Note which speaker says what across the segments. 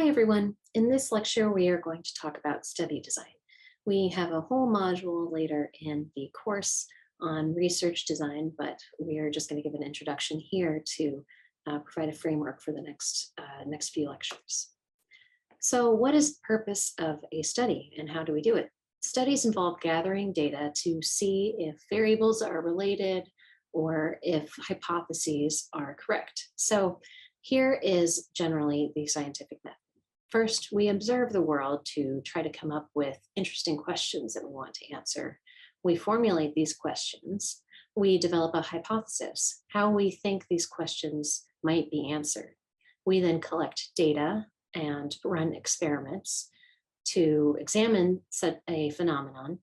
Speaker 1: Hi everyone. In this lecture, we are going to talk about study design. We have a whole module later in the course on research design, but we are just going to give an introduction here to provide a framework for the next few lectures. So what is the purpose of a study and how do we do it? Studies involve gathering data to see if variables are related or if hypotheses are correct. So here is generally the scientific method. First, we observe the world to try to come up with interesting questions that we want to answer. We formulate these questions. We develop a hypothesis, how we think these questions might be answered. We then collect data and run experiments to examine a phenomenon.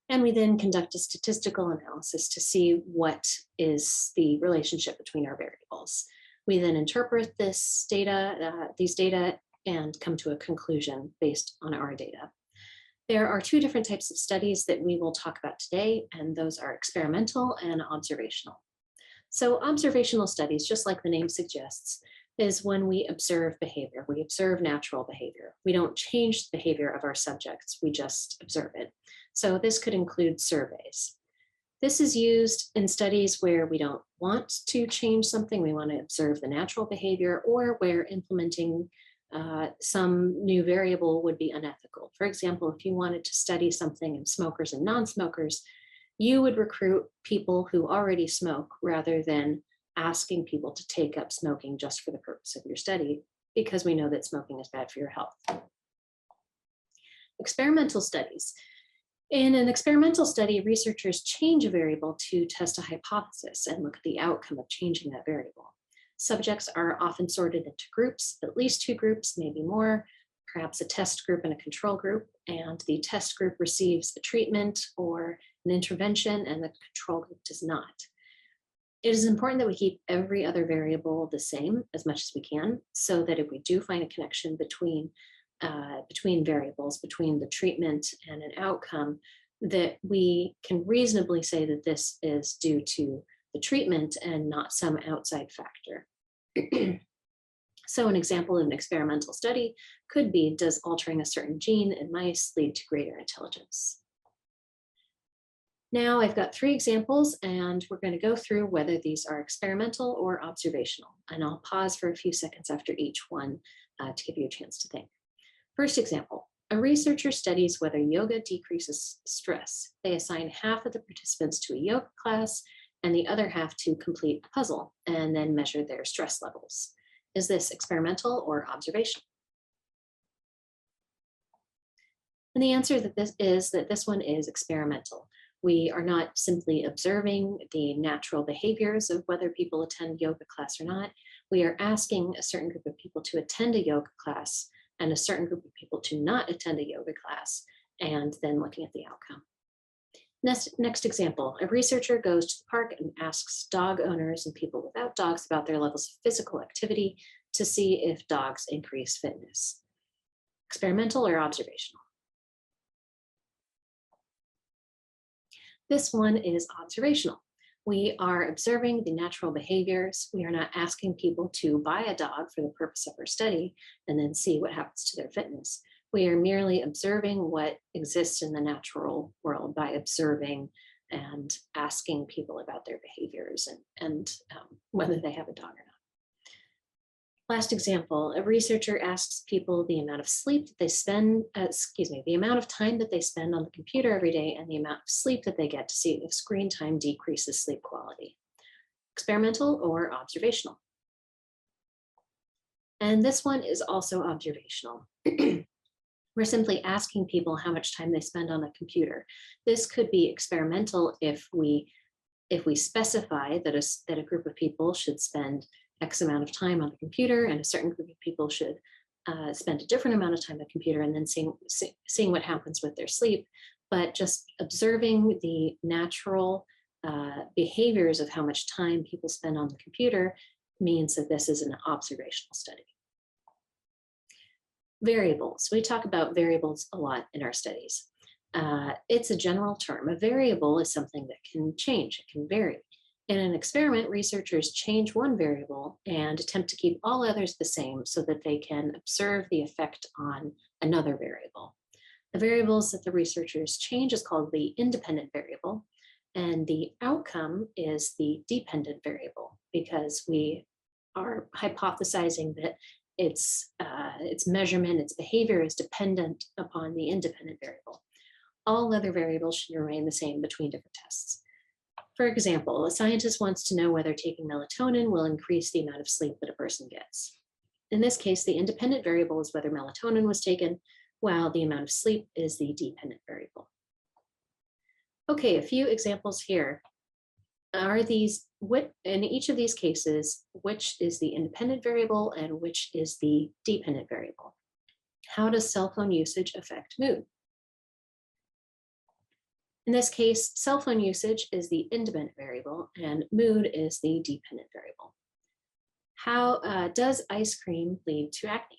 Speaker 1: And we then conduct a statistical analysis to see what is the relationship between our variables. We then interpret these data and come to a conclusion based on our data. There are two different types of studies that we will talk about today, and those are experimental and observational. So observational studies, just like the name suggests, is when we observe behavior. We observe natural behavior. We don't change the behavior of our subjects, we just observe it. So this could include surveys. This is used in studies where we don't want to change something, we want to observe the natural behavior, or where implementing some new variable would be unethical. For example, if you wanted to study something in smokers and non-smokers, you would recruit people who already smoke rather than asking people to take up smoking just for the purpose of your study, because we know that smoking is bad for your health. Experimental studies. In an experimental study, researchers change a variable to test a hypothesis and look at the outcome of changing that variable. Subjects are often sorted into groups, at least two groups, maybe more, perhaps a test group and a control group, and the test group receives a treatment or an intervention and the control group does not. It is important that we keep every other variable the same as much as we can, so that if we do find a connection between variables, between the treatment and an outcome, that we can reasonably say that this is due to the treatment and not some outside factor. So an example of an experimental study could be, does altering a certain gene in mice lead to greater intelligence? Now I've got three examples and we're going to go through whether these are experimental or observational. And I'll pause for a few seconds after each one to give you a chance to think. First example, a researcher studies whether yoga decreases stress. They assign half of the participants to a yoga class and the other half to complete a puzzle and then measure their stress levels. Is this experimental or observational? And the answer that this one is experimental. We are not simply observing the natural behaviors of whether people attend yoga class or not. We are asking a certain group of people to attend a yoga class and a certain group of people to not attend a yoga class, and then looking at the outcome. Next example, a researcher goes to the park and asks dog owners and people without dogs about their levels of physical activity to see if dogs increase fitness. Experimental or observational? This one is observational. We are observing the natural behaviors. We are not asking people to buy a dog for the purpose of our study and then see what happens to their fitness. We are merely observing what exists in the natural world by observing and asking people about their behaviors and whether they have a dog or not. Last example, a researcher asks people the amount of sleep that they spend, the amount of time that they spend on the computer every day and the amount of sleep that they get to see if screen time decreases sleep quality. Experimental or observational? And this one is also observational. We're simply asking people how much time they spend on a computer. This could be experimental if we specify that a group of people should spend X amount of time on the computer and a certain group of people should spend a different amount of time on the computer, and then seeing what happens with their sleep. But just observing the natural behaviors of how much time people spend on the computer means that this is an observational study. Variables. We talk about variables a lot in our studies. It's a general term. A variable is something that can change, it can vary. In an experiment, researchers change one variable and attempt to keep all others the same so that they can observe the effect on another variable. The variables that the researchers change is called the independent variable, and the outcome is the dependent variable, because we are hypothesizing that its measurement, its behavior is dependent upon the independent variable. All other variables should remain the same between different tests. For example, a scientist wants to know whether taking melatonin will increase the amount of sleep that a person gets. In this case, the independent variable is whether melatonin was taken, while the amount of sleep is the dependent variable. Okay, a few examples here. Are these, in each of these cases, which is the independent variable and which is the dependent variable? How does cell phone usage affect mood? In this case, cell phone usage is the independent variable and mood is the dependent variable. How does ice cream lead to acne?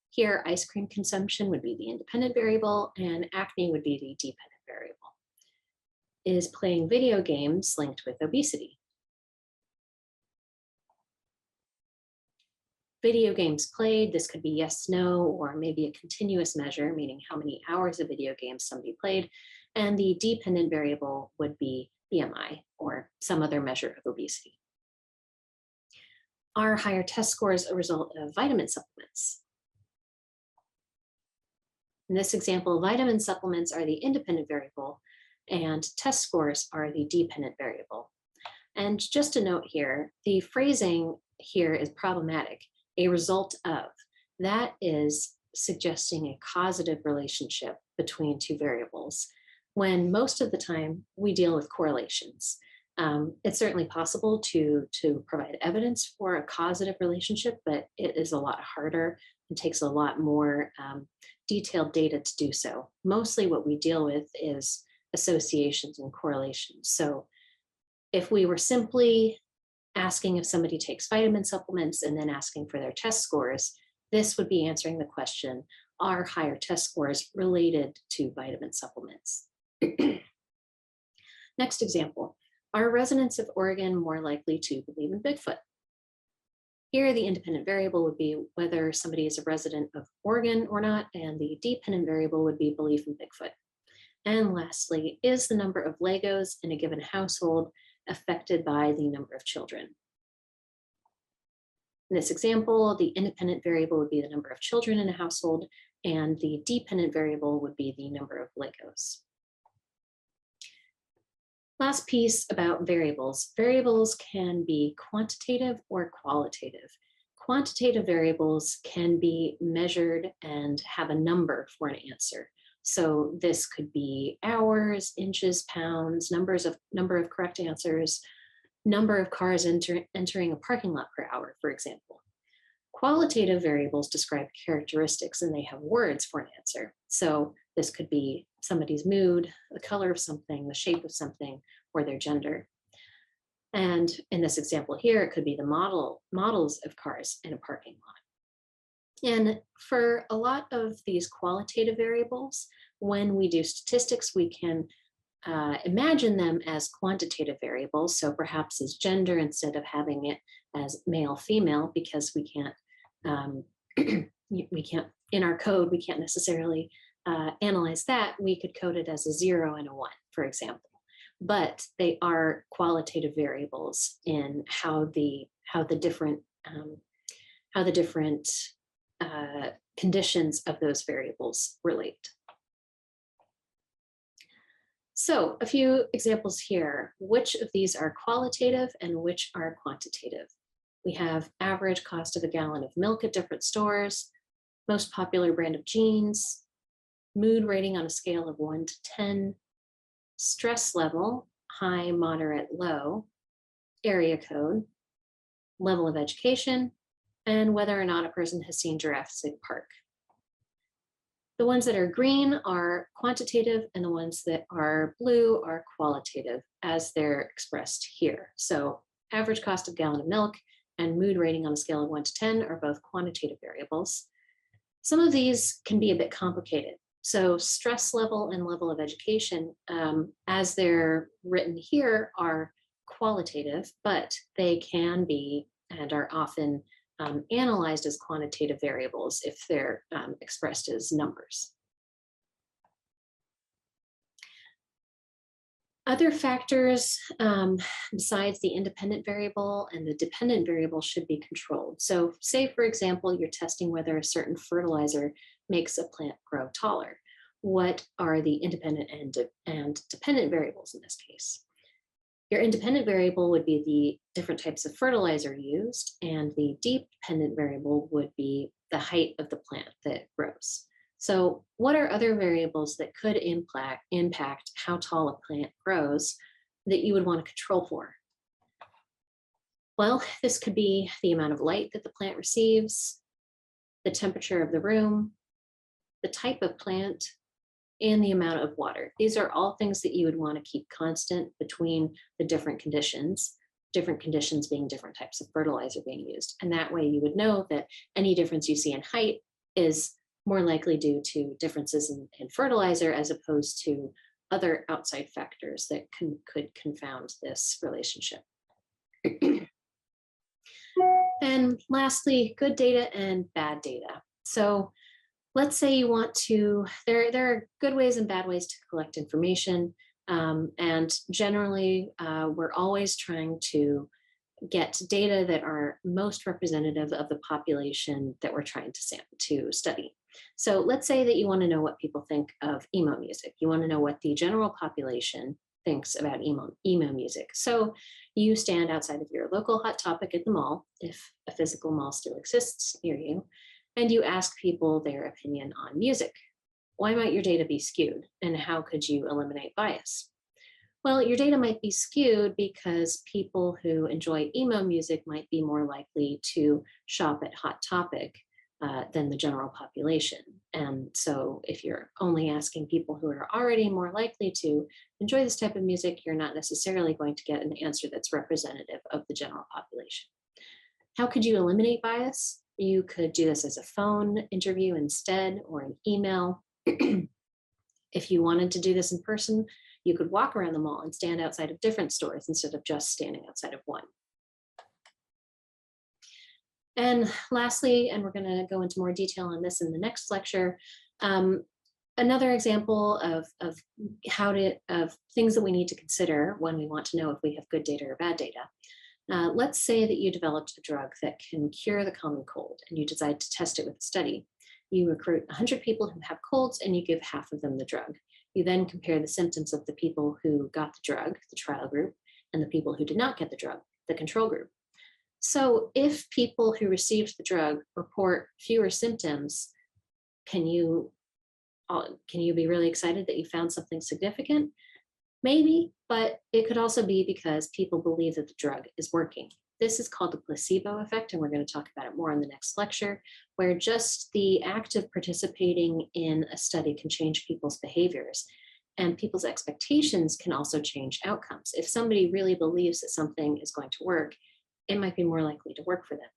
Speaker 1: Here, ice cream consumption would be the independent variable and acne would be the dependent variable. Is playing video games linked with obesity? Video games played, this could be yes, no, or maybe a continuous measure, meaning how many hours of video games somebody played. And the dependent variable would be BMI or some other measure of obesity. Are higher test scores a result of vitamin supplements? In this example, vitamin supplements are the independent variable and test scores are the dependent variable. And just a note here, the phrasing here is problematic. A result of, that is suggesting a causative relationship between two variables, when most of the time we deal with correlations. It's certainly possible to provide evidence for a causative relationship, but it is a lot harder and takes a lot more detailed data to do so. Mostly what we deal with is associations and correlations. So if we were simply asking if somebody takes vitamin supplements and then asking for their test scores, this would be answering the question, are higher test scores related to vitamin supplements? Next example, are residents of Oregon more likely to believe in Bigfoot? Here, the independent variable would be whether somebody is a resident of Oregon or not, and the dependent variable would be belief in Bigfoot. And lastly, is the number of Legos in a given household affected by the number of children? In this example, the independent variable would be the number of children in a household, and the dependent variable would be the number of Legos. Last piece about variables. Variables can be quantitative or qualitative. Quantitative variables can be measured and have a number for an answer. So this could be hours, inches, pounds, number of correct answers, number of cars entering a parking lot per hour, for example. Qualitative variables describe characteristics and they have words for an answer. So this could be somebody's mood, the color of something, the shape of something, or their gender. And in this example here, it could be the models of cars in a parking lot. And for a lot of these qualitative variables, when we do statistics, we can imagine them as quantitative variables. So perhaps as gender instead of having it as male, female, because we can't, in our code, we can't necessarily analyze that. We could code it as a 0 and a 1, for example. But they are qualitative variables in how the different conditions of those variables relate. So a few examples here. Which of these are qualitative and which are quantitative? We have average cost of a gallon of milk at different stores, most popular brand of jeans, mood rating on a scale of 1 to 10, stress level, high, moderate, low, area code, level of education, and whether or not a person has seen Jurassic Park. The ones that are green are quantitative and the ones that are blue are qualitative as they're expressed here. So average cost of gallon of milk and mood rating on a scale of 1 to 10 are both quantitative variables. Some of these can be a bit complicated. So stress level and level of education, as they're written here, are qualitative, but they can be and are often analyzed as quantitative variables if they're expressed as numbers. Other factors besides the independent variable and the dependent variable should be controlled. So say, for example, you're testing whether a certain fertilizer makes a plant grow taller. What are the independent and dependent variables in this case? Your independent variable would be the different types of fertilizer used, and the dependent variable would be the height of the plant that grows. So what are other variables that could impact how tall a plant grows that you would want to control for? Well, this could be the amount of light that the plant receives, the temperature of the room, the type of plant, and the amount of water. These are all things that you would want to keep constant between the different conditions being different types of fertilizer being used. And that way you would know that any difference you see in height is more likely due to differences in fertilizer as opposed to other outside factors that could confound this relationship. And lastly, good data and bad data. So let's say you want to, there are good ways and bad ways to collect information. And generally, we're always trying to get data that are most representative of the population that we're trying to study. So let's say that you want to know what people think of emo music. You want to know what the general population thinks about emo music. So you stand outside of your local Hot Topic at the mall, if a physical mall still exists near you, and you ask people their opinion on music. Why might your data be skewed, and how could you eliminate bias? Well, your data might be skewed because people who enjoy emo music might be more likely to shop at Hot Topic than the general population. And so if you're only asking people who are already more likely to enjoy this type of music, you're not necessarily going to get an answer that's representative of the general population. How could you eliminate bias? You could do this as a phone interview instead, or an email. If you wanted to do this in person, you could walk around the mall and stand outside of different stores instead of just standing outside of one. And lastly, and we're going to go into more detail on this in the next lecture, another example of things that we need to consider when we want to know if we have good data or bad data. Let's say that you developed a drug that can cure the common cold and you decide to test it with a study. You recruit 100 people who have colds and you give half of them the drug. You then compare the symptoms of the people who got the drug, the trial group, and the people who did not get the drug, the control group. So if people who received the drug report fewer symptoms, can you be really excited that you found something significant? Maybe, but it could also be because people believe that the drug is working. This is called the placebo effect, and we're going to talk about it more in the next lecture, where just the act of participating in a study can change people's behaviors, and people's expectations can also change outcomes. If somebody really believes that something is going to work, it might be more likely to work for them.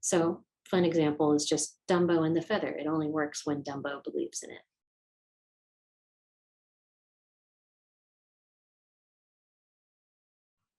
Speaker 1: So, fun example is just Dumbo and the feather. It only works when Dumbo believes in it.